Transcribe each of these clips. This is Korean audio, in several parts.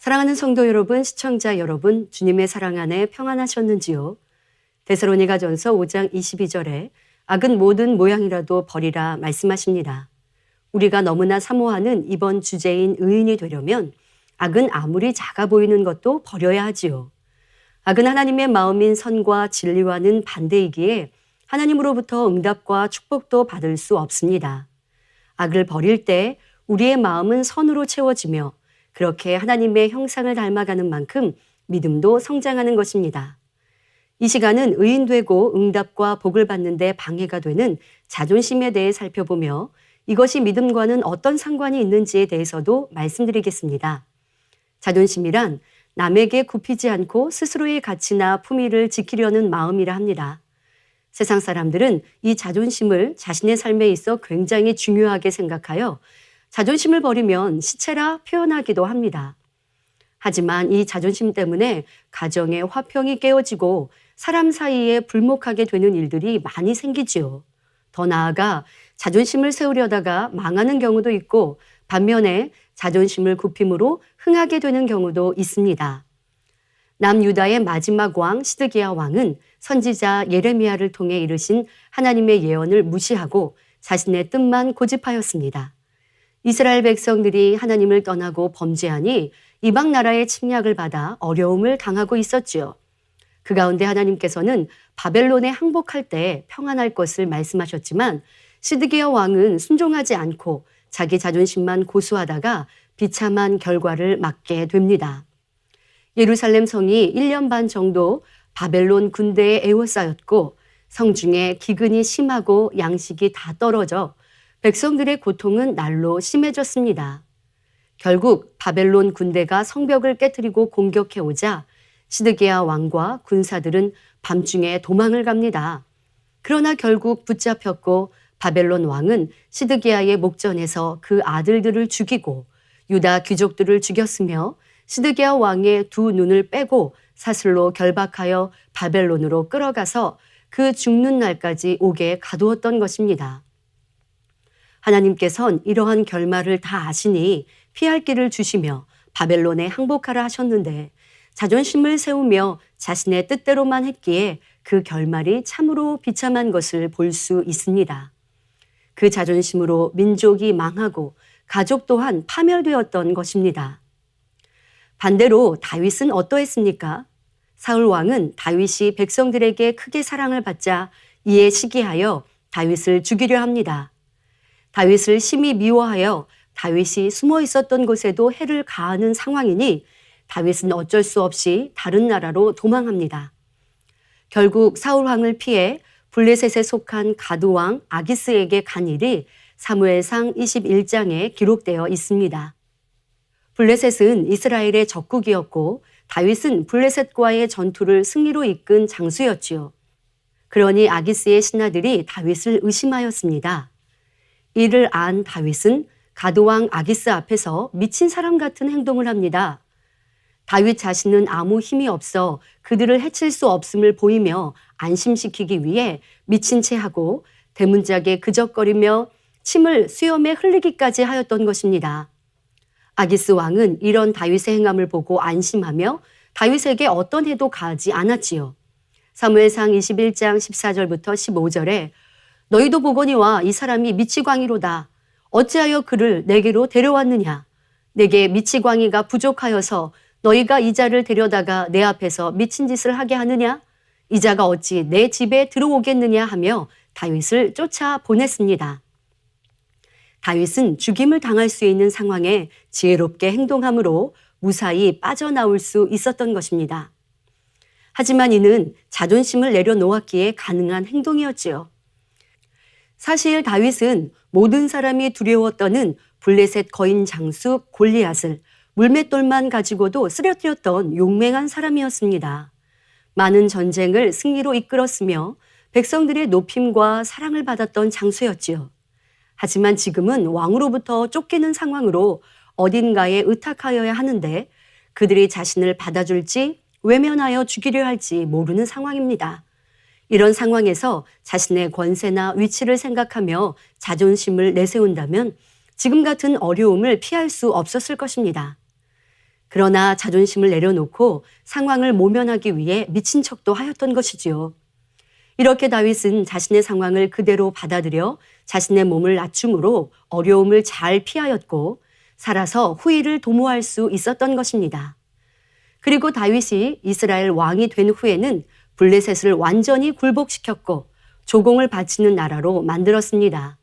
사랑하는 성도 여러분, 시청자 여러분, 주님의 사랑 안에 평안하셨는지요? 데살로니가전서 5장 22절에 악은 모든 모양이라도 버리라 말씀하십니다. 우리가 너무나 사모하는 이번 주제인 의인이 되려면 악은 아무리 작아 보이는 것도 버려야 하지요. 악은 하나님의 마음인 선과 진리와는 반대이기에 하나님으로부터 응답과 축복도 받을 수 없습니다. 악을 버릴 때 우리의 마음은 선으로 채워지며 그렇게 하나님의 형상을 닮아가는 만큼 믿음도 성장하는 것입니다. 이 시간은 의인되고 응답과 복을 받는 데 방해가 되는 자존심에 대해 살펴보며 이것이 믿음과는 어떤 상관이 있는지에 대해서도 말씀드리겠습니다. 자존심이란 남에게 굽히지 않고 스스로의 가치나 품위를 지키려는 마음이라 합니다. 세상 사람들은 이 자존심을 자신의 삶에 있어 굉장히 중요하게 생각하여 자존심을 버리면 시체라 표현하기도 합니다. 하지만 이 자존심 때문에 가정의 화평이 깨어지고 사람 사이에 불목하게 되는 일들이 많이 생기지요. 더 나아가 자존심을 세우려다가 망하는 경우도 있고 반면에 자존심을 굽힘으로 흥하게 되는 경우도 있습니다. 남유다의 마지막 왕 시드기야 왕은 선지자 예레미야를 통해 이르신 하나님의 예언을 무시하고 자신의 뜻만 고집하였습니다. 이스라엘 백성들이 하나님을 떠나고 범죄하니 이방 나라의 침략을 받아 어려움을 당하고 있었지요. 그 가운데 하나님께서는 바벨론에 항복할 때 평안할 것을 말씀하셨지만 시드기야 왕은 순종하지 않고 자기 자존심만 고수하다가 비참한 결과를 맞게 됩니다. 예루살렘 성이 1년 반 정도 바벨론 군대에 에워싸였고 성중에 기근이 심하고 양식이 다 떨어져 백성들의 고통은 날로 심해졌습니다. 결국 바벨론 군대가 성벽을 깨뜨리고 공격해오자 시드기야 왕과 군사들은 밤중에 도망을 갑니다. 그러나 결국 붙잡혔고 바벨론 왕은 시드기야의 목전에서 그 아들들을 죽이고 유다 귀족들을 죽였으며 시드기야 왕의 두 눈을 빼고 사슬로 결박하여 바벨론으로 끌어가서 그 죽는 날까지 옥에 가두었던 것입니다. 하나님께서는 이러한 결말을 다 아시니 피할 길을 주시며 바벨론에 항복하라 하셨는데 자존심을 세우며 자신의 뜻대로만 했기에 그 결말이 참으로 비참한 것을 볼 수 있습니다. 그 자존심으로 민족이 망하고 가족 또한 파멸되었던 것입니다. 반대로 다윗은 어떠했습니까? 사울 왕은 다윗이 백성들에게 크게 사랑을 받자 이에 시기하여 다윗을 죽이려 합니다. 다윗을 심히 미워하여 다윗이 숨어 있었던 곳에도 해를 가하는 상황이니 다윗은 어쩔 수 없이 다른 나라로 도망합니다. 결국 사울 왕을 피해 블레셋에 속한 가드 왕 아기스에게 간 일이 사무엘상 21장에 기록되어 있습니다. 블레셋은 이스라엘의 적국이었고 다윗은 블레셋과의 전투를 승리로 이끈 장수였지요. 그러니 아기스의 신하들이 다윗을 의심하였습니다. 이를 안 다윗은 가드왕 아기스 앞에서 미친 사람 같은 행동을 합니다. 다윗 자신은 아무 힘이 없어 그들을 해칠 수 없음을 보이며 안심시키기 위해 미친 채 하고 대문짝에 그적거리며 침을 수염에 흘리기까지 하였던 것입니다. 아기스 왕은 이런 다윗의 행함을 보고 안심하며 다윗에게 어떤 해도 가하지 않았지요. 사무엘상 21장 14절부터 15절에 너희도 보거니와 이 사람이 미치광이로다. 어찌하여 그를 내게로 데려왔느냐. 내게 미치광이가 부족하여서 너희가 이 자를 데려다가 내 앞에서 미친 짓을 하게 하느냐. 이 자가 어찌 내 집에 들어오겠느냐 하며 다윗을 쫓아 보냈습니다. 다윗은 죽임을 당할 수 있는 상황에 지혜롭게 행동함으로 무사히 빠져나올 수 있었던 것입니다. 하지만 이는 자존심을 내려놓았기에 가능한 행동이었지요. 사실 다윗은 모든 사람이 두려웠던 블레셋 거인 장수 골리앗을 물맷돌만 가지고도 쓰러뜨렸던 용맹한 사람이었습니다. 많은 전쟁을 승리로 이끌었으며 백성들의 높임과 사랑을 받았던 장수였지요. 하지만 지금은 왕으로부터 쫓기는 상황으로 어딘가에 의탁하여야 하는데 그들이 자신을 받아줄지 외면하여 죽이려 할지 모르는 상황입니다. 이런 상황에서 자신의 권세나 위치를 생각하며 자존심을 내세운다면 지금 같은 어려움을 피할 수 없었을 것입니다. 그러나 자존심을 내려놓고 상황을 모면하기 위해 미친 척도 하였던 것이지요. 이렇게 다윗은 자신의 상황을 그대로 받아들여 자신의 몸을 낮춤으로 어려움을 잘 피하였고 살아서 후일을 도모할 수 있었던 것입니다. 그리고 다윗이 이스라엘 왕이 된 후에는 블레셋을 완전히 굴복시켰고 조공을 바치는 나라로 만들었습니다.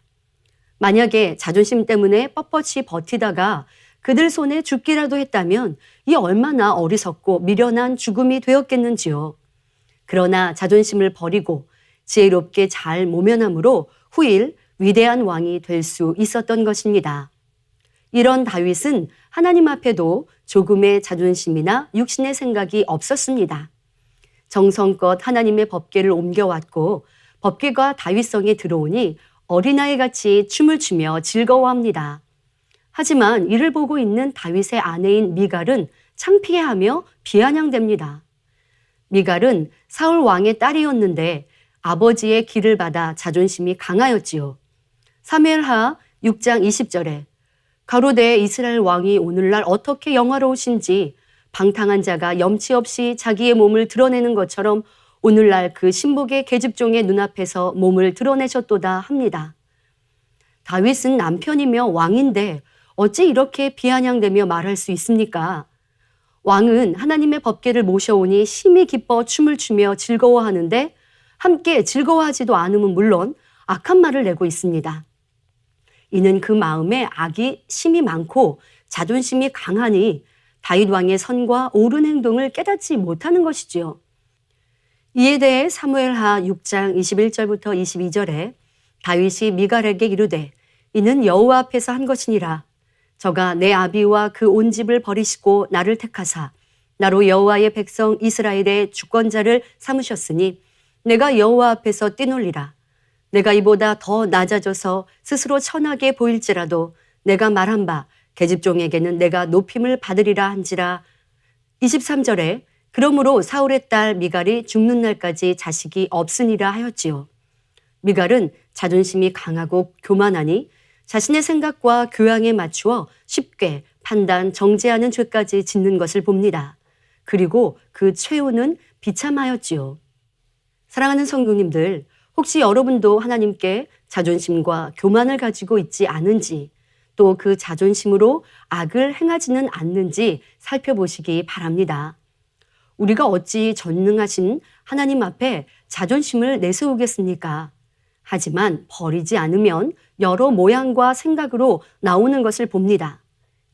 만약에 자존심 때문에 뻣뻣이 버티다가 그들 손에 죽기라도 했다면 이 얼마나 어리석고 미련한 죽음이 되었겠는지요. 그러나 자존심을 버리고 지혜롭게 잘 모면함으로 후일 위대한 왕이 될 수 있었던 것입니다. 이런 다윗은 하나님 앞에도 조금의 자존심이나 육신의 생각이 없었습니다. 정성껏 하나님의 법궤를 옮겨왔고 법궤가 다윗성에 들어오니 어린아이같이 춤을 추며 즐거워합니다. 하지만 이를 보고 있는 다윗의 아내인 미갈은 창피해하며 비아냥댑니다. 미갈은 사울 왕의 딸이었는데 아버지의 길을 받아 자존심이 강하였지요. 사무엘하 6장 20절에 가로되 이스라엘 왕이 오늘날 어떻게 영화로우신지 방탕한 자가 염치 없이 자기의 몸을 드러내는 것처럼 오늘날 그 신복의 계집종의 눈앞에서 몸을 드러내셨도다 합니다. 다윗은 남편이며 왕인데 어찌 이렇게 비아냥대며 말할 수 있습니까? 왕은 하나님의 법궤를 모셔오니 심히 기뻐 춤을 추며 즐거워하는데 함께 즐거워하지도 않으면 물론 악한 말을 내고 있습니다. 이는 그 마음에 악이 심히 많고 자존심이 강하니 다윗 왕의 선과 옳은 행동을 깨닫지 못하는 것이지요. 이에 대해 사무엘하 6장 21절부터 22절에 다윗이 미갈에게 이르되 이는 여호와 앞에서 한 것이니라. 저가 내 아비와 그 온 집을 버리시고 나를 택하사 나로 여호와의 백성 이스라엘의 주권자를 삼으셨으니 내가 여호와 앞에서 뛰놀리라. 내가 이보다 더 낮아져서 스스로 천하게 보일지라도 내가 말한 바 계집종에게는 내가 높임을 받으리라 한지라. 23절에 그러므로 사울의 딸 미갈이 죽는 날까지 자식이 없으니라 하였지요. 미갈은 자존심이 강하고 교만하니 자신의 생각과 교양에 맞추어 쉽게 판단, 정죄하는 죄까지 짓는 것을 봅니다. 그리고 그 최후는 비참하였지요. 사랑하는 성도님들, 혹시 여러분도 하나님께 자존심과 교만을 가지고 있지 않은지 또 그 자존심으로 악을 행하지는 않는지 살펴보시기 바랍니다. 우리가 어찌 전능하신 하나님 앞에 자존심을 내세우겠습니까? 하지만 버리지 않으면 여러 모양과 생각으로 나오는 것을 봅니다.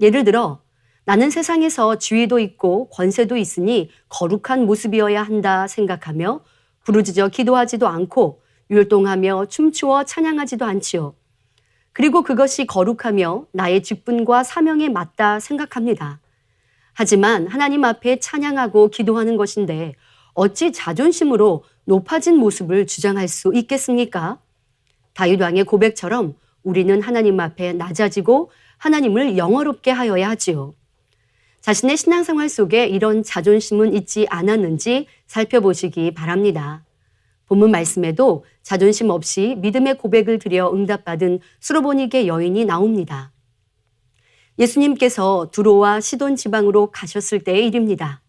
예를 들어 나는 세상에서 지위도 있고 권세도 있으니 거룩한 모습이어야 한다 생각하며 부르짖어 기도하지도 않고 율동하며 춤추어 찬양하지도 않지요. 그리고 그것이 거룩하며 나의 직분과 사명에 맞다 생각합니다. 하지만 하나님 앞에 찬양하고 기도하는 것인데 어찌 자존심으로 높아진 모습을 주장할 수 있겠습니까? 다윗 왕의 고백처럼 우리는 하나님 앞에 낮아지고 하나님을 영화롭게 하여야 하지요. 자신의 신앙생활 속에 이런 자존심은 있지 않았는지 살펴보시기 바랍니다. 본문 말씀에도 자존심 없이 믿음의 고백을 드려 응답받은 수로보니게 여인이 나옵니다. 예수님께서 두로와 시돈 지방으로 가셨을 때의 일입니다.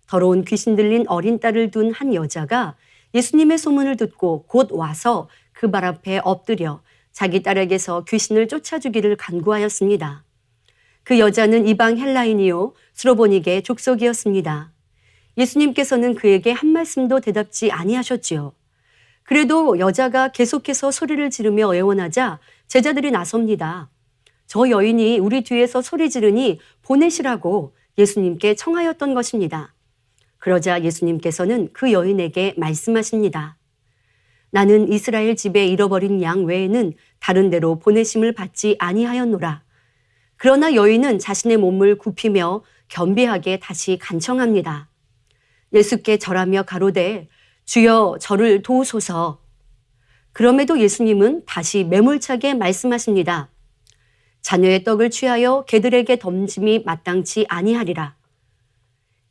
더러운 귀신 들린 어린 딸을 둔 한 여자가 예수님의 소문을 듣고 곧 와서 그 발 앞에 엎드려 자기 딸에게서 귀신을 쫓아주기를 간구하였습니다. 그 여자는 이방 헬라인이요 수로보니게 족속이었습니다. 예수님께서는 그에게 한 말씀도 대답지 아니하셨지요. 그래도 여자가 계속해서 소리를 지르며 애원하자 제자들이 나섭니다. 저 여인이 우리 뒤에서 소리 지르니 보내시라고 예수님께 청하였던 것입니다. 그러자 예수님께서는 그 여인에게 말씀하십니다. 나는 이스라엘 집에 잃어버린 양 외에는 다른 데로 보내심을 받지 아니하였노라. 그러나 여인은 자신의 몸을 굽히며 겸비하게 다시 간청합니다. 예수께 절하며 가로되 주여 저를 도우소서. 그럼에도 예수님은 다시 매몰차게 말씀하십니다. 자녀의 떡을 취하여 개들에게 던짐이 마땅치 아니하리라.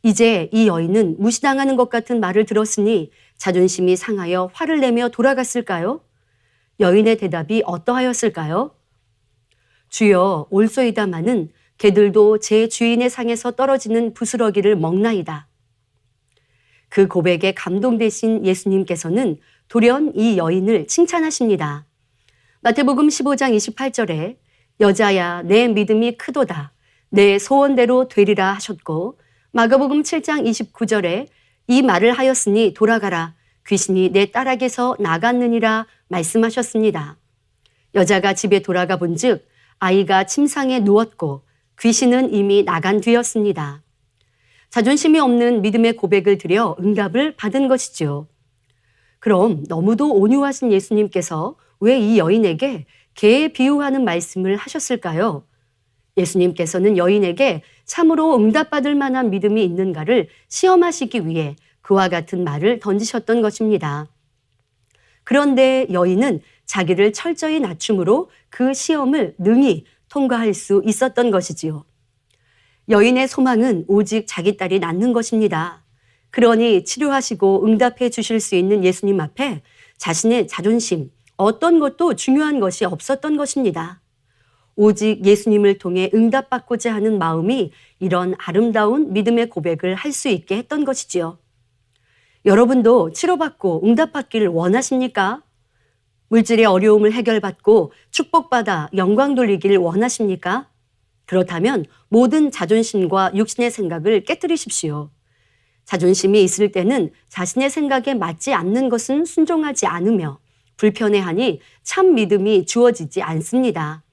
이제 이 여인은 무시당하는 것 같은 말을 들었으니 자존심이 상하여 화를 내며 돌아갔을까요? 여인의 대답이 어떠하였을까요? 주여 올소이다마는 개들도 제 주인의 상에서 떨어지는 부스러기를 먹나이다. 그 고백에 감동되신 예수님께서는 돌연 이 여인을 칭찬하십니다. 마태복음 15장 28절에 여자야 내 믿음이 크도다. 내 소원대로 되리라 하셨고, 마가복음 7장 29절에 이 말을 하였으니 돌아가라. 귀신이 내 딸에게서 나갔느니라 말씀하셨습니다. 여자가 집에 돌아가 본즉 아이가 침상에 누웠고 귀신은 이미 나간 뒤였습니다. 자존심이 없는 믿음의 고백을 드려 응답을 받은 것이죠. 그럼 너무도 온유하신 예수님께서 왜 이 여인에게 개에 비유하는 말씀을 하셨을까요? 예수님께서는 여인에게 참으로 응답받을 만한 믿음이 있는가를 시험하시기 위해 그와 같은 말을 던지셨던 것입니다. 그런데 여인은 자기를 철저히 낮춤으로 그 시험을 능히 통과할 수 있었던 것이지요. 여인의 소망은 오직 자기 딸이 낫는 것입니다. 그러니 치료하시고 응답해 주실 수 있는 예수님 앞에 자신의 자존심, 어떤 것도 중요한 것이 없었던 것입니다. 오직 예수님을 통해 응답받고자 하는 마음이 이런 아름다운 믿음의 고백을 할 수 있게 했던 것이지요. 여러분도 치료받고 응답받기를 원하십니까? 물질의 어려움을 해결받고 축복받아 영광 돌리기를 원하십니까? 그렇다면 모든 자존심과 육신의 생각을 깨뜨리십시오. 자존심이 있을 때는 자신의 생각에 맞지 않는 것은 순종하지 않으며 불편해하니 참 믿음이 주어지지 않습니다.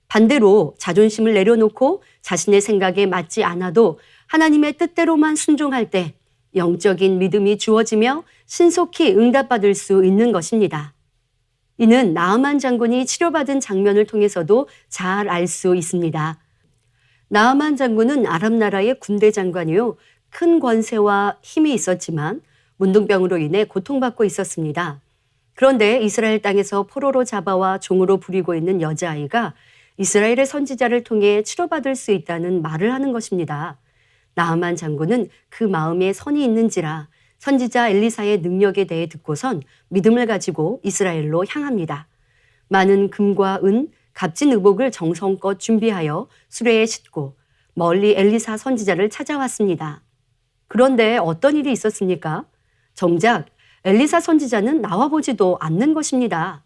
반대로 자존심을 내려놓고 자신의 생각에 맞지 않아도 하나님의 뜻대로만 순종할 때 영적인 믿음이 주어지며 신속히 응답받을 수 있는 것입니다. 이는 나아만 장군이 치료받은 장면을 통해서도 잘 알 수 있습니다. 나아만 장군은 아람 나라의 군대 장관이요, 큰 권세와 힘이 있었지만 문둥병으로 인해 고통받고 있었습니다. 그런데 이스라엘 땅에서 포로로 잡아와 종으로 부리고 있는 여자아이가 이스라엘의 선지자를 통해 치료받을 수 있다는 말을 하는 것입니다. 나아만 장군은 그 마음에 선이 있는지라 선지자 엘리사의 능력에 대해 듣고선 믿음을 가지고 이스라엘로 향합니다. 많은 금과 은, 값진 의복을 정성껏 준비하여 수레에 싣고 멀리 엘리사 선지자를 찾아왔습니다. 그런데 어떤 일이 있었습니까? 정작 엘리사 선지자는 나와보지도 않는 것입니다.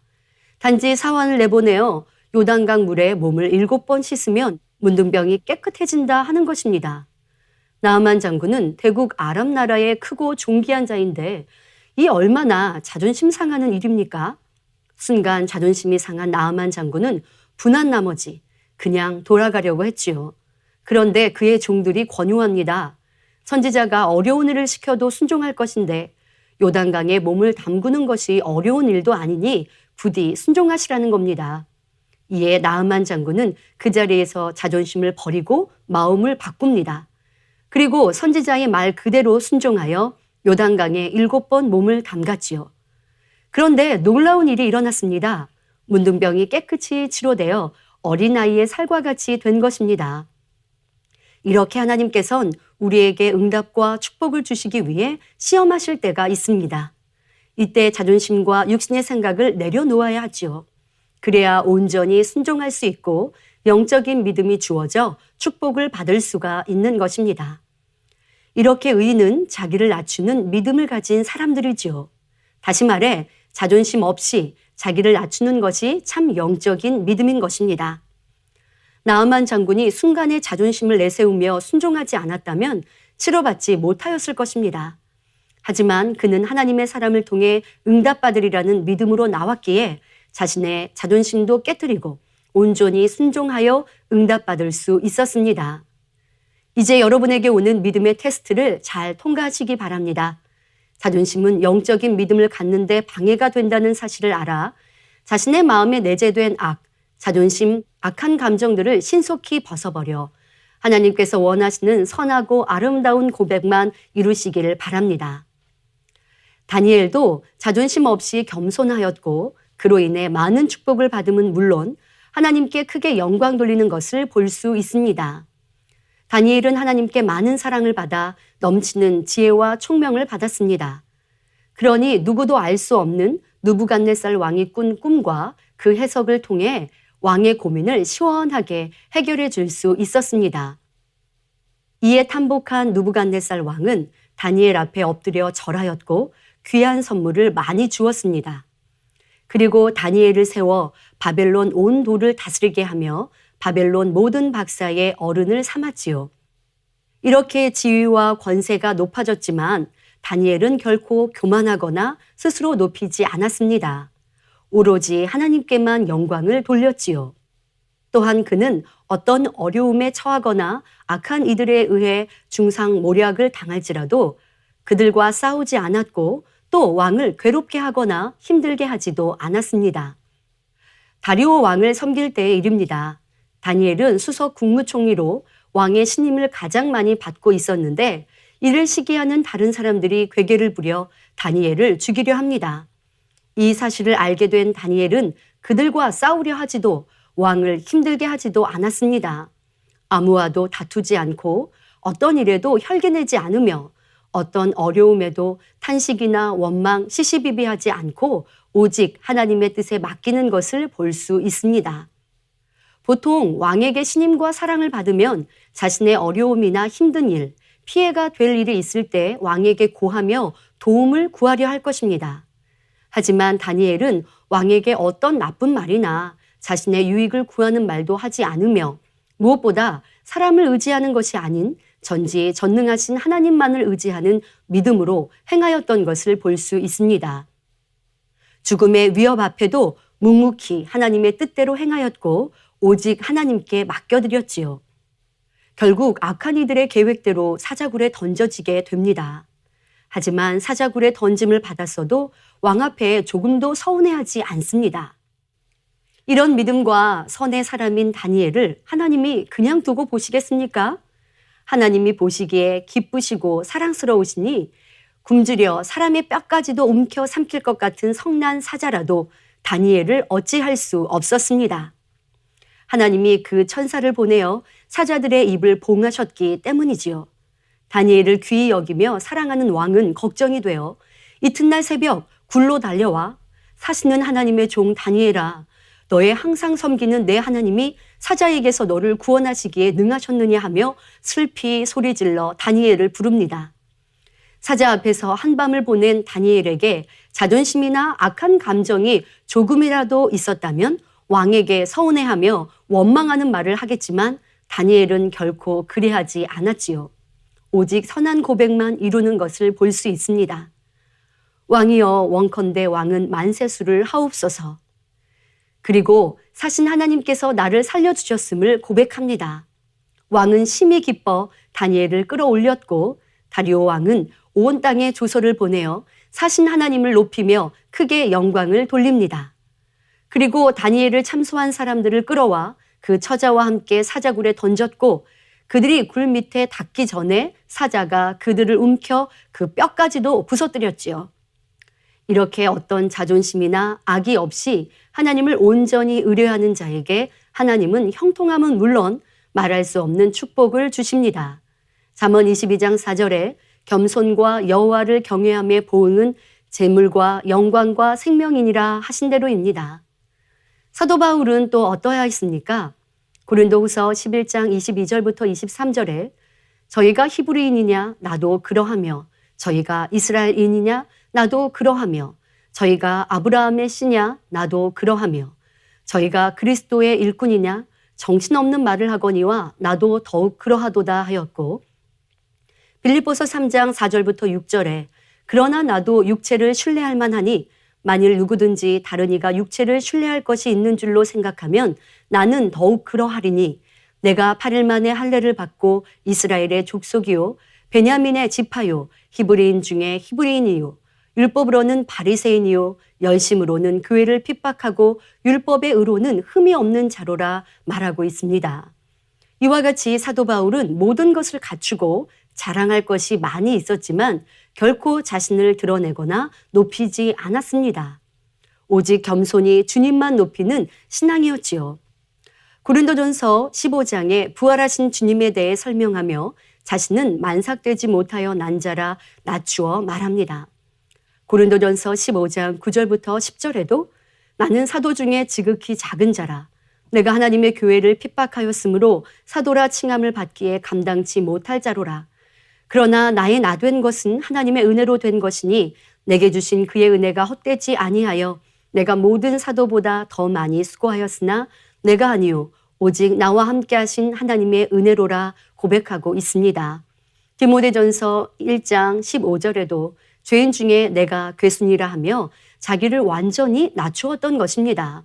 단지 사환을 내보내어 요단강 물에 몸을 7번 씻으면 문둥병이 깨끗해진다 하는 것입니다. 나아만 장군은 대국 아람 나라의 크고 존귀한 자인데 이 얼마나 자존심 상하는 일입니까? 순간 자존심이 상한 나아만 장군은 분한 나머지 그냥 돌아가려고 했지요. 그런데 그의 종들이 권유합니다. 선지자가 어려운 일을 시켜도 순종할 것인데 요단강에 몸을 담그는 것이 어려운 일도 아니니 부디 순종하시라는 겁니다. 이에 나아만 장군은 그 자리에서 자존심을 버리고 마음을 바꿉니다. 그리고 선지자의 말 그대로 순종하여 요단강에 7번 몸을 담갔지요. 그런데 놀라운 일이 일어났습니다. 문둥병이 깨끗이 치료되어 어린아이의 살과 같이 된 것입니다. 이렇게 하나님께서는 우리에게 응답과 축복을 주시기 위해 시험하실 때가 있습니다. 이때 자존심과 육신의 생각을 내려놓아야 하지요. 그래야 온전히 순종할 수 있고 영적인 믿음이 주어져 축복을 받을 수가 있는 것입니다. 이렇게 의인은 자기를 낮추는 믿음을 가진 사람들이지요. 다시 말해 자존심 없이 자기를 낮추는 것이 참 영적인 믿음인 것입니다. 나아만 장군이 순간의 자존심을 내세우며 순종하지 않았다면 치료받지 못하였을 것입니다. 하지만 그는 하나님의 사람을 통해 응답받으리라는 믿음으로 나왔기에 자신의 자존심도 깨뜨리고 온전히 순종하여 응답받을 수 있었습니다. 이제 여러분에게 오는 믿음의 테스트를 잘 통과하시기 바랍니다. 자존심은 영적인 믿음을 갖는 데 방해가 된다는 사실을 알아 자신의 마음에 내재된 자존심, 악한 감정들을 신속히 벗어버려 하나님께서 원하시는 선하고 아름다운 고백만 이루시기를 바랍니다. 다니엘도 자존심 없이 겸손하였고 그로 인해 많은 축복을 받음은 물론 하나님께 크게 영광 돌리는 것을 볼 수 있습니다. 다니엘은 하나님께 많은 사랑을 받아 넘치는 지혜와 총명을 받았습니다. 그러니 누구도 알 수 없는 느부갓네살 왕이 꾼 꿈과 그 해석을 통해 왕의 고민을 시원하게 해결해 줄 수 있었습니다. 이에 탐복한 느부갓네살 왕은 다니엘 앞에 엎드려 절하였고 귀한 선물을 많이 주었습니다. 그리고 다니엘을 세워 바벨론 온 도를 다스리게 하며 바벨론 모든 박사의 어른을 삼았지요. 이렇게 지위와 권세가 높아졌지만 다니엘은 결코 교만하거나 스스로 높이지 않았습니다. 오로지 하나님께만 영광을 돌렸지요. 또한 그는 어떤 어려움에 처하거나 악한 이들에 의해 중상모략을 당할지라도 그들과 싸우지 않았고 또 왕을 괴롭게 하거나 힘들게 하지도 않았습니다. 다리오 왕을 섬길 때의 일입니다. 다니엘은 수석 국무총리로 왕의 신임을 가장 많이 받고 있었는데 이를 시기하는 다른 사람들이 괴계를 부려 다니엘을 죽이려 합니다. 이 사실을 알게 된 다니엘은 그들과 싸우려 하지도 왕을 힘들게 하지도 않았습니다. 아무와도 다투지 않고 어떤 일에도 혈기내지 않으며 어떤 어려움에도 탄식이나 원망, 시시비비하지 않고 오직 하나님의 뜻에 맡기는 것을 볼 수 있습니다. 보통 왕에게 신임과 사랑을 받으면 자신의 어려움이나 힘든 일, 피해가 될 일이 있을 때 왕에게 고하며 도움을 구하려 할 것입니다. 하지만 다니엘은 왕에게 어떤 나쁜 말이나 자신의 유익을 구하는 말도 하지 않으며 무엇보다 사람을 의지하는 것이 아닌 전지전능하신 하나님만을 의지하는 믿음으로 행하였던 것을 볼 수 있습니다. 죽음의 위협 앞에도 묵묵히 하나님의 뜻대로 행하였고 오직 하나님께 맡겨드렸지요. 결국 악한 이들의 계획대로 사자굴에 던져지게 됩니다. 하지만 사자굴에 던짐을 받았어도 왕 앞에 조금도 서운해하지 않습니다. 이런 믿음과 선의 사람인 다니엘을 하나님이 그냥 두고 보시겠습니까? 하나님이 보시기에 기쁘시고 사랑스러우시니 굶주려 사람의 뼈까지도 움켜 삼킬 것 같은 성난 사자라도 다니엘을 어찌할 수 없었습니다. 하나님이 그 천사를 보내어 사자들의 입을 봉하셨기 때문이지요. 다니엘을 귀히 여기며 사랑하는 왕은 걱정이 되어 이튿날 새벽 굴로 달려와 사시는 하나님의 종 다니엘아, 너의 항상 섬기는 내 하나님이 사자에게서 너를 구원하시기에 능하셨느냐 하며 슬피 소리질러 다니엘을 부릅니다. 사자 앞에서 한밤을 보낸 다니엘에게 자존심이나 악한 감정이 조금이라도 있었다면 왕에게 서운해하며 원망하는 말을 하겠지만 다니엘은 결코 그리하지 않았지요. 오직 선한 고백만 이루는 것을 볼 수 있습니다. 왕이여 원컨대 왕은 만세수를 하옵소서. 그리고 사신 하나님께서 나를 살려주셨음을 고백합니다. 왕은 심히 기뻐 다니엘을 끌어올렸고 다리오 왕은 온 땅에 조서를 보내어 사신 하나님을 높이며 크게 영광을 돌립니다. 그리고 다니엘을 참소한 사람들을 끌어와 그 처자와 함께 사자굴에 던졌고 그들이 굴 밑에 닿기 전에 사자가 그들을 움켜 그 뼈까지도 부서뜨렸지요. 이렇게 어떤 자존심이나 악의 없이 하나님을 온전히 의뢰하는 자에게 하나님은 형통함은 물론 말할 수 없는 축복을 주십니다. 잠언 22장 4절에 겸손과 여호와를 경외함의 보응은 재물과 영광과 생명이니라 하신 대로입니다. 사도 바울은 또 어떠하였습니까? 고린도후서 11장 22절부터 23절에 저희가 히브리인이냐 나도 그러하며 저희가 이스라엘인이냐 나도 그러하며 저희가 아브라함의 씨냐 나도 그러하며 저희가 그리스도의 일꾼이냐 정신없는 말을 하거니와 나도 더욱 그러하도다 하였고 빌립보서 3장 4절부터 6절에 그러나 나도 육체를 신뢰할 만하니 만일 누구든지 다른 이가 육체를 신뢰할 것이 있는 줄로 생각하면 나는 더욱 그러하리니 내가 8일 만에 할례를 받고 이스라엘의 족속이요 베냐민의 지파요 히브리인 중에 히브리인이요 율법으로는 바리새인이요 열심으로는 교회를 핍박하고 율법의 의로는 흠이 없는 자로라 말하고 있습니다. 이와 같이 사도 바울은 모든 것을 갖추고 자랑할 것이 많이 있었지만 결코 자신을 드러내거나 높이지 않았습니다. 오직 겸손히 주님만 높이는 신앙이었지요. 고린도전서 15장에 부활하신 주님에 대해 설명하며 자신은 만삭되지 못하여 난 자라 낮추어 말합니다. 고린도전서 15장 9절부터 10절에도 나는 사도 중에 지극히 작은 자라 내가 하나님의 교회를 핍박하였으므로 사도라 칭함을 받기에 감당치 못할 자로라. 그러나 나의 나 된 것은 하나님의 은혜로 된 것이니 내게 주신 그의 은혜가 헛되지 아니하여 내가 모든 사도보다 더 많이 수고하였으나 내가 아니요 오직 나와 함께 하신 하나님의 은혜로라 고백하고 있습니다. 디모데전서 1장 15절에도 죄인 중에 내가 괴순이라 하며 자기를 완전히 낮추었던 것입니다.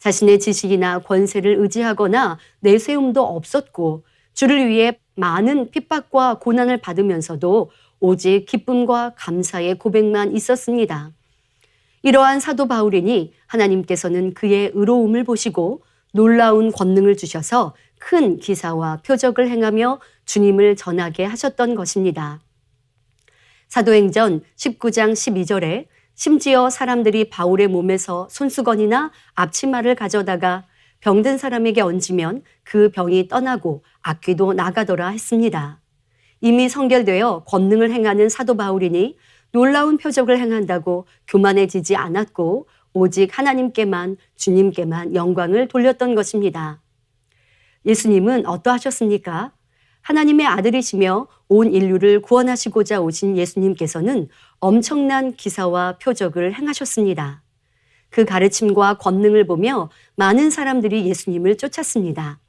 자신의 지식이나 권세를 의지하거나 내세움도 없었고 주를 위해 많은 핍박과 고난을 받으면서도 오직 기쁨과 감사의 고백만 있었습니다. 이러한 사도 바울이니 하나님께서는 그의 의로움을 보시고 놀라운 권능을 주셔서 큰 기사와 표적을 행하며 주님을 전하게 하셨던 것입니다. 사도행전 19장 12절에 심지어 사람들이 바울의 몸에서 손수건이나 앞치마를 가져다가 병든 사람에게 얹으면 그 병이 떠나고 악귀도 나가더라 했습니다. 이미 성결되어 권능을 행하는 사도 바울이니 놀라운 표적을 행한다고 교만해지지 않았고 오직 하나님께만 주님께만 영광을 돌렸던 것입니다. 예수님은 어떠하셨습니까? 하나님의 아들이시며 온 인류를 구원하시고자 오신 예수님께서는 엄청난 기사와 표적을 행하셨습니다. 그 가르침과 권능을 보며 많은 사람들이 예수님을 쫓았습니다.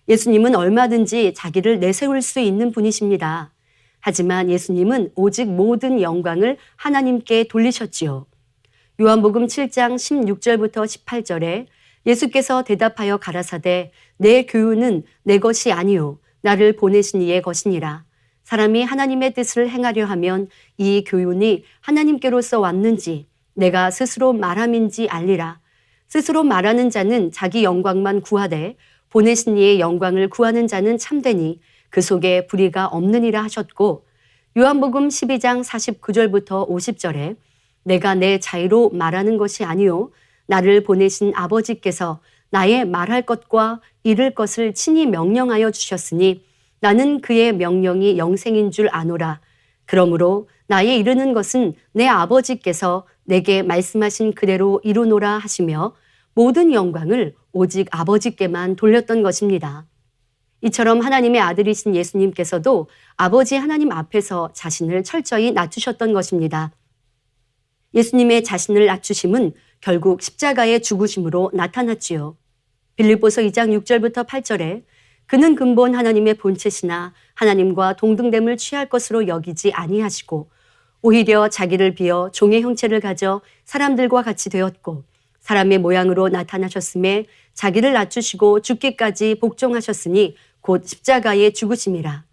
예수님은 얼마든지 자기를 내세울 수 있는 분이십니다. 하지만 예수님은 오직 모든 영광을 하나님께 돌리셨지요. 요한복음 7장 16절부터 18절에 예수께서 대답하여 가라사대 내 교훈은 내 것이 아니요 나를 보내신 이의 것이니라. 사람이 하나님의 뜻을 행하려 하면 이 교훈이 하나님께로서 왔는지 내가 스스로 말함인지 알리라. 스스로 말하는 자는 자기 영광만 구하되 보내신 이의 영광을 구하는 자는 참되니 그 속에 불의가 없느니라 하셨고 요한복음 12장 49절부터 50절에 내가 내 자유로 말하는 것이 아니요 나를 보내신 아버지께서 나의 말할 것과 이를 것을 친히 명령하여 주셨으니 나는 그의 명령이 영생인 줄 아노라. 그러므로 나의 이르는 것은 내 아버지께서 내게 말씀하신 그대로 이루노라 하시며 모든 영광을 오직 아버지께만 돌렸던 것입니다. 이처럼 하나님의 아들이신 예수님께서도 아버지 하나님 앞에서 자신을 철저히 낮추셨던 것입니다. 예수님의 자신을 낮추심은 결국 십자가의 죽으심으로 나타났지요. 빌립보서 2장 6절부터 8절에 그는 근본 하나님의 본체시나 하나님과 동등됨을 취할 것으로 여기지 아니하시고 오히려 자기를 비어 종의 형체를 가져 사람들과 같이 되었고 사람의 모양으로 나타나셨음에 자기를 낮추시고 죽기까지 복종하셨으니 곧 십자가의 죽으심이라.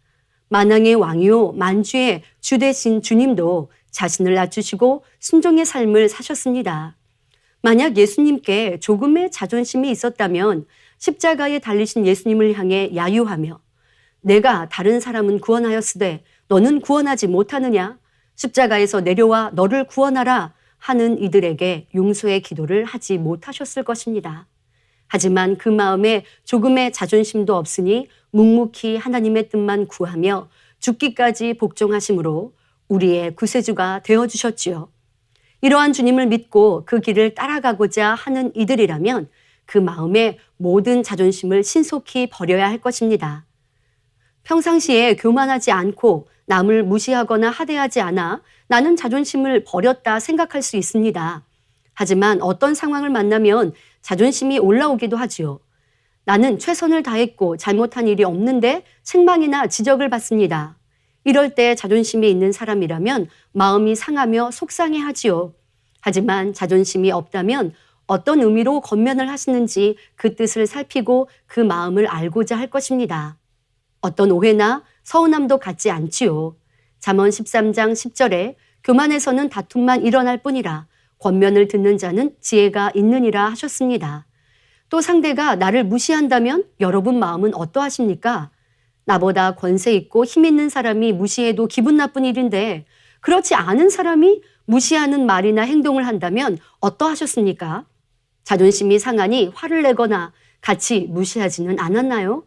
만왕의 왕이요 만주의 주 되신 주님도 자신을 낮추시고 순종의 삶을 사셨습니다. 만약 예수님께 조금의 자존심이 있었다면 십자가에 달리신 예수님을 향해 야유하며 내가 다른 사람은 구원하였으되 너는 구원하지 못하느냐? 십자가에서 내려와 너를 구원하라 하는 이들에게 용서의 기도를 하지 못하셨을 것입니다. 하지만 그 마음에 조금의 자존심도 없으니 묵묵히 하나님의 뜻만 구하며 죽기까지 복종하심으로 우리의 구세주가 되어주셨지요. 이러한 주님을 믿고 그 길을 따라가고자 하는 이들이라면 그 마음에 모든 자존심을 신속히 버려야 할 것입니다. 평상시에 교만하지 않고 남을 무시하거나 하대하지 않아 나는 자존심을 버렸다 생각할 수 있습니다. 하지만 어떤 상황을 만나면 자존심이 올라오기도 하지요. 나는 최선을 다했고 잘못한 일이 없는데 책망이나 지적을 받습니다. 이럴 때 자존심이 있는 사람이라면 마음이 상하며 속상해하지요. 하지만 자존심이 없다면 어떤 의미로 권면을 하시는지 그 뜻을 살피고 그 마음을 알고자 할 것입니다. 어떤 오해나 서운함도 갖지 않지요. 잠언 13장 10절에 교만에서는 다툼만 일어날 뿐이라 권면을 듣는 자는 지혜가 있느니라 하셨습니다. 또 상대가 나를 무시한다면 여러분 마음은 어떠하십니까? 나보다 권세 있고 힘 있는 사람이 무시해도 기분 나쁜 일인데 그렇지 않은 사람이 무시하는 말이나 행동을 한다면 어떠하셨습니까? 자존심이 상하니 화를 내거나 같이 무시하지는 않았나요?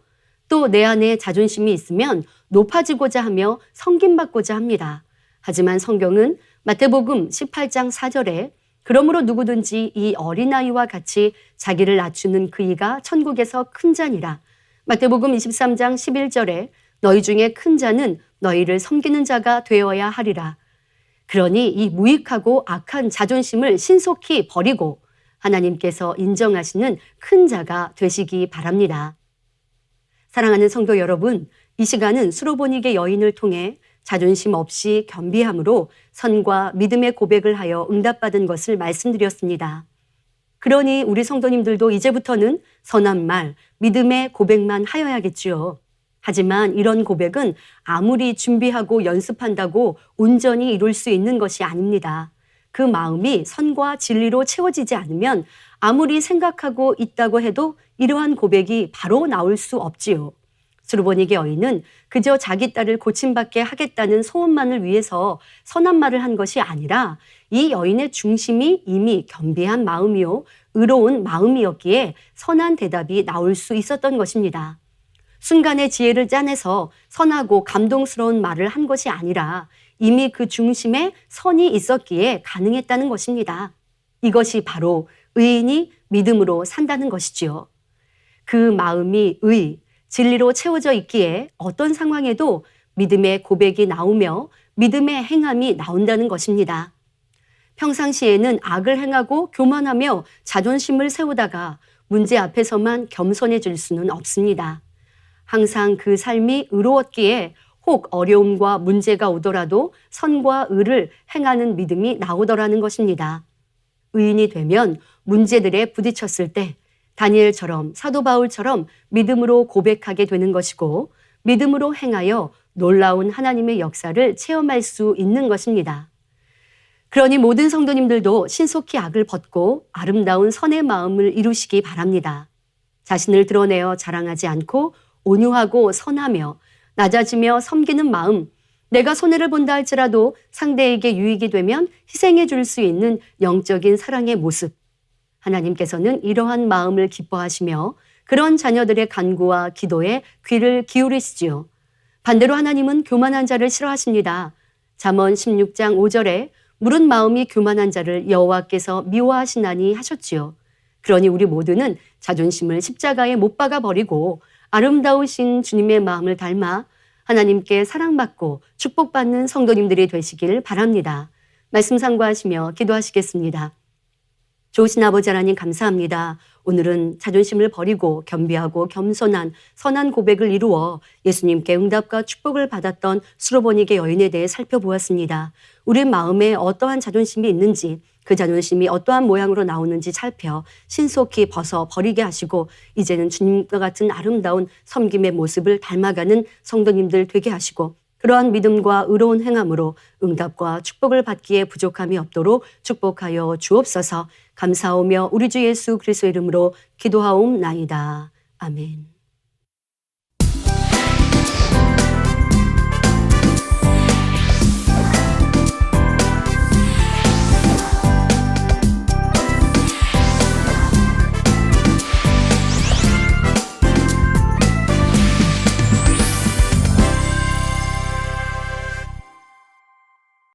또 내 안에 자존심이 있으면 높아지고자 하며 섬김받고자 합니다. 하지만 성경은 마태복음 18장 4절에 그러므로 누구든지 이 어린아이와 같이 자기를 낮추는 그 이가 천국에서 큰 자니라. 마태복음 23장 11절에 너희 중에 큰 자는 너희를 섬기는 자가 되어야 하리라. 그러니 이 무익하고 악한 자존심을 신속히 버리고 하나님께서 인정하시는 큰 자가 되시기 바랍니다. 사랑하는 성도 여러분, 이 시간은 수로보니게 여인을 통해 자존심 없이 겸비함으로 선과 믿음의 고백을 하여 응답받은 것을 말씀드렸습니다. 그러니 우리 성도님들도 이제부터는 선한 말, 믿음의 고백만 하여야겠지요. 하지만 이런 고백은 아무리 준비하고 연습한다고 온전히 이룰 수 있는 것이 아닙니다. 그 마음이 선과 진리로 채워지지 않으면 아무리 생각하고 있다고 해도 이러한 고백이 바로 나올 수 없지요. 수르보니게 여인은 그저 자기 딸을 고침받게 하겠다는 소원만을 위해서 선한 말을 한 것이 아니라 이 여인의 중심이 이미 겸비한 마음이요 의로운 마음이었기에 선한 대답이 나올 수 있었던 것입니다. 순간의 지혜를 짜내서 선하고 감동스러운 말을 한 것이 아니라 이미 그 중심에 선이 있었기에 가능했다는 것입니다. 이것이 바로 의인이 믿음으로 산다는 것이지요. 그 마음이 진리로 채워져 있기에 어떤 상황에도 믿음의 고백이 나오며 믿음의 행함이 나온다는 것입니다. 평상시에는 악을 행하고 교만하며 자존심을 세우다가 문제 앞에서만 겸손해질 수는 없습니다. 항상 그 삶이 의로웠기에 혹 어려움과 문제가 오더라도 선과 의를 행하는 믿음이 나오더라는 것입니다. 의인이 되면 문제들에 부딪혔을 때 다니엘처럼 사도 바울처럼 믿음으로 고백하게 되는 것이고 믿음으로 행하여 놀라운 하나님의 역사를 체험할 수 있는 것입니다. 그러니 모든 성도님들도 신속히 악을 벗고 아름다운 선의 마음을 이루시기 바랍니다. 자신을 드러내어 자랑하지 않고 온유하고 선하며 낮아지며 섬기는 마음, 내가 손해를 본다 할지라도 상대에게 유익이 되면 희생해 줄 수 있는 영적인 사랑의 모습. 하나님께서는 이러한 마음을 기뻐하시며 그런 자녀들의 간구와 기도에 귀를 기울이시지요. 반대로 하나님은 교만한 자를 싫어하십니다. 잠언 16장 5절에 물은 마음이 교만한 자를 여호와께서 미워하시나니 하셨지요. 그러니 우리 모두는 자존심을 십자가에 못 박아 버리고 아름다우신 주님의 마음을 닮아 하나님께 사랑받고 축복받는 성도님들이 되시길 바랍니다. 말씀 상고하시며 기도하시겠습니다. 좋으신 아버지 하나님 감사합니다. 오늘은 자존심을 버리고 겸비하고 겸손한 선한 고백을 이루어 예수님께 응답과 축복을 받았던 수로보니게 여인에 대해 살펴보았습니다. 우리 마음에 어떠한 자존심이 있는지 그 자존심이 어떠한 모양으로 나오는지 살펴 신속히 벗어 버리게 하시고 이제는 주님과 같은 아름다운 섬김의 모습을 닮아가는 성도님들 되게 하시고 그러한 믿음과 의로운 행함으로 응답과 축복을 받기에 부족함이 없도록 축복하여 주옵소서. 감사하며 우리 주 예수 그리스도의 이름으로 기도하옵나이다. 아멘.